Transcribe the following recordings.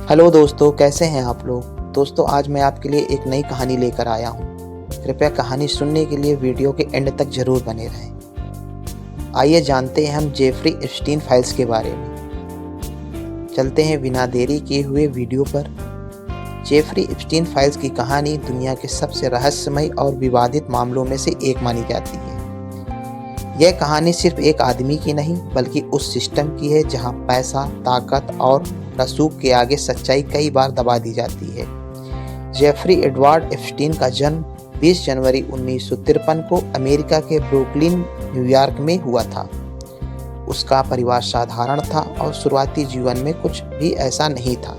Hello दोस्तों, कैसे हैं आप लोग। दोस्तों, आज मैं आपके लिए एक नई कहानी लेकर आया हूँ। कृपया कहानी सुनने के लिए वीडियो के एंड तक जरूर बने रहें। आइए जानते हैं हम जेफरी एप्स्टीन फाइल्स के बारे में। चलते हैं बिना देरी किए हुए वीडियो पर। जेफरी एप्स्टीन फाइल्स की कहानी दुनिया के सबसे रहस्यमय और विवादित मामलों में से एक मानी जाती है। यह कहानी सिर्फ एक आदमी की नहीं, बल्कि उस सिस्टम की है जहां पैसा, ताकत और रसूख के आगे सच्चाई कई बार दबा दी जाती है। जेफरी एडवर्ड एप्स्टीन का जन्म 20 जनवरी 1953 को अमेरिका के ब्रुकलिन, न्यूयॉर्क में हुआ था। उसका परिवार साधारण था और शुरुआती जीवन में कुछ भी ऐसा नहीं था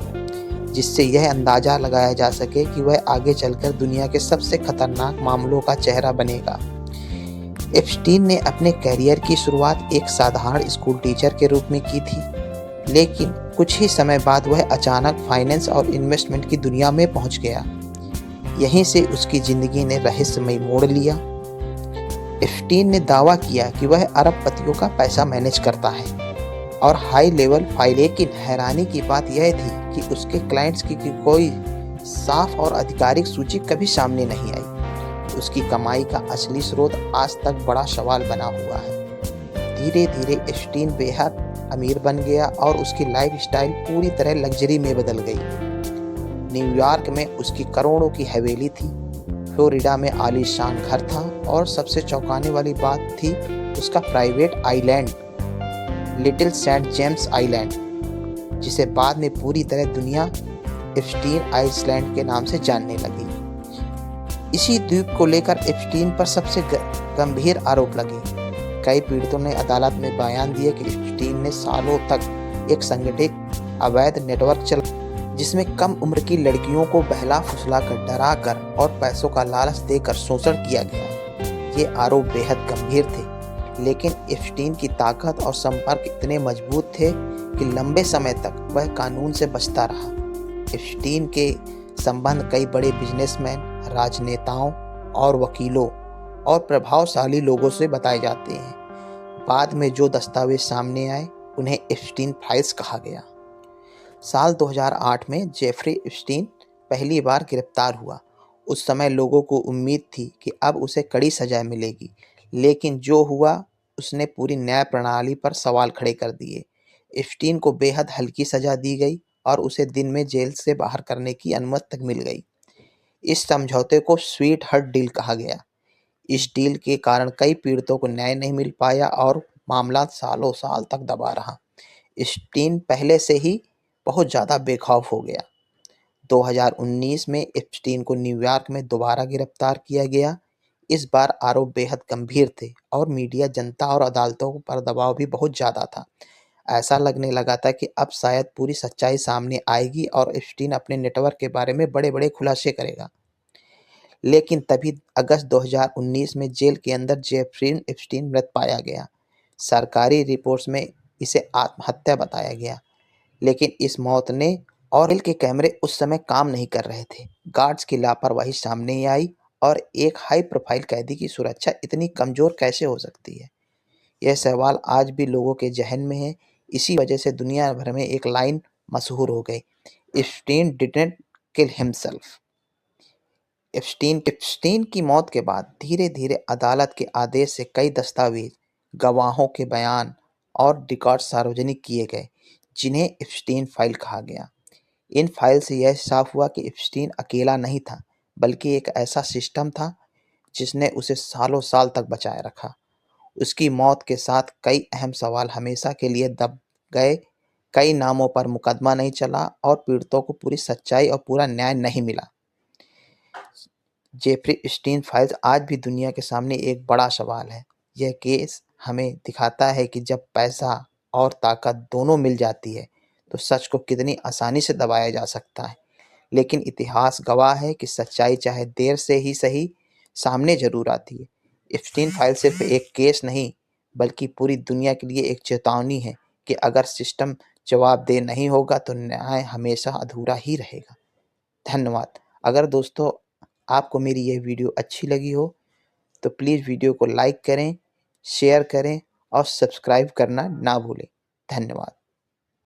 जिससे यह अंदाजा लगाया जा सके कि वह आगे चलकर दुनिया के सबसे खतरनाक मामलों का चेहरा बनेगा। एप्स्टीन ने अपने करियर की शुरुआत एक साधारण स्कूल टीचर के रूप में की थी, लेकिन कुछ ही समय बाद वह अचानक फाइनेंस और इन्वेस्टमेंट की दुनिया में पहुंच गया। यहीं से उसकी जिंदगी ने रहस्यमय मोड़ लिया। एप्स्टीन ने दावा किया कि वह अरबपतियों का पैसा मैनेज करता है और हाई लेवल फाइल, लेकिन हैरानी की बात यह थी कि उसके क्लाइंट्स की कोई साफ और आधिकारिक सूची कभी सामने नहीं आई। उसकी कमाई का असली स्रोत आज तक बड़ा सवाल बना हुआ है। धीरे धीरे एप्स्टीन बेहद अमीर बन गया और उसकी लाइफस्टाइल पूरी तरह लग्जरी में बदल गई। न्यूयॉर्क में उसकी करोड़ों की हवेली थी, फ्लोरिडा में आलीशान घर था और सबसे चौंकाने वाली बात थी उसका private island, Little Saint James Island, जिसे बाद में पूरी तरह दुनिया एप्स्टीन आइलैंड के नाम से जानने लगी। इसी द्वीप को लेकर एप्स्टीन पर सबसे गंभीर आरोप लगे। कई पीड़ितों ने अदालत में बयान दिए कि एप्स्टीन ने सालों तक एक संगठित अवैध नेटवर्क चलाया जिसमें कम उम्र की लड़कियों को बहला फुसलाकर, डराकर और पैसों का लालच देकर शोषण किया गया। ये आरोप बेहद गंभीर थे, लेकिन एप्स्टीन की ताकत और संपर्क इतने मजबूत थे कि लंबे समय तक वह कानून से बचता रहा। एप्स्टीन के संबंध कई बड़े बिजनेसमैन, राजनेताओं और वकीलों और प्रभावशाली लोगों से बताए जाते हैं। बाद में जो दस्तावेज सामने आए उन्हें एप्स्टीन फाइल्स कहा गया। साल 2008 में जेफरी एप्स्टीन पहली बार गिरफ्तार हुआ। उस समय लोगों को उम्मीद थी कि अब उसे कड़ी सजा मिलेगी, लेकिन जो हुआ उसने पूरी न्याय प्रणाली पर सवाल खड़े कर दिए। एप्स्टीन को बेहद हल्की सजा दी गई और उसे दिन में जेल से बाहर करने की अनुमति तक मिल गई। इस समझौते को स्वीट हार्ट डील कहा गया। इस डील के कारण कई पीड़ितों को न्याय नहीं मिल पाया और मामला सालों साल तक दबा रहा। एप्स्टीन पहले से ही बहुत ज़्यादा बेखौफ हो गया। 2019 में एप्स्टीन को न्यूयॉर्क में दोबारा गिरफ्तार किया गया। इस बार आरोप बेहद गंभीर थे और मीडिया, जनता और अदालतों पर दबाव भी बहुत ज़्यादा था। ऐसा लगने लगा था कि अब शायद पूरी सच्चाई सामने आएगी और एप्स्टीन अपने नेटवर्क के बारे में बड़े-बड़े खुलासे करेगा। लेकिन तभी अगस्त 2019 में जेल के अंदर जेफरी एप्स्टीन मृत पाया गया। सरकारी रिपोर्ट्स में इसे आत्महत्या बताया गया, लेकिन इस मौत ने और जेल के कैमरे उस समय काम नहीं कर रहे थे। गार्ड्स की लापरवाही सामने आई और एक हाई प्रोफाइल कैदी की सुरक्षा इतनी कमज़ोर कैसे हो सकती है? यह सवाल आज भी लोगों के ज़हन में है। इसी वजह से दुनिया भर में एक लाइन मशहूर हो गई, Epstein didn't kill himself. Epstein की मौत के बाद धीरे-धीरे अदालत के आदेश से कई दस्तावेज, गवाहों के बयान और रिकॉर्ड सार्वजनिक किए गए, जिन्हें एप्स्टीन फाइल कहा गया। इन फाइल से यह साफ हुआ कि एप्स्टीन अकेला नहीं था, बल्कि एक ऐसा सिस्टम था जिसने उसे सालों साल तक बचाए रखा। उसकी मौत के साथ कई अहम सवाल हमेशा के लिए दब गए। कई नामों पर मुकदमा नहीं चला और पीड़ितों को पूरी सच्चाई और पूरा न्याय नहीं मिला। जेफरी एप्स्टीन फाइल्स आज भी दुनिया के सामने एक बड़ा सवाल है। यह केस हमें दिखाता है कि जब पैसा और ताकत दोनों मिल जाती है, तो सच को कितनी आसानी से दबाया जा सकता है। लेकिन इतिहास गवाह है कि सच्चाई चाहे देर से ही सही, सामने ज़रूर आती है। एप्स्टीन फाइल सिर्फ एक केस नहीं, बल्कि पूरी दुनिया के लिए एक चेतावनी है कि अगर सिस्टम जवाबदेह नहीं होगा, तो न्याय हमेशा अधूरा ही रहेगा। धन्यवाद। अगर दोस्तों आपको मेरी यह वीडियो अच्छी लगी हो, तो प्लीज़ वीडियो को लाइक करें, शेयर करें और सब्सक्राइब करना ना भूलें। धन्यवाद।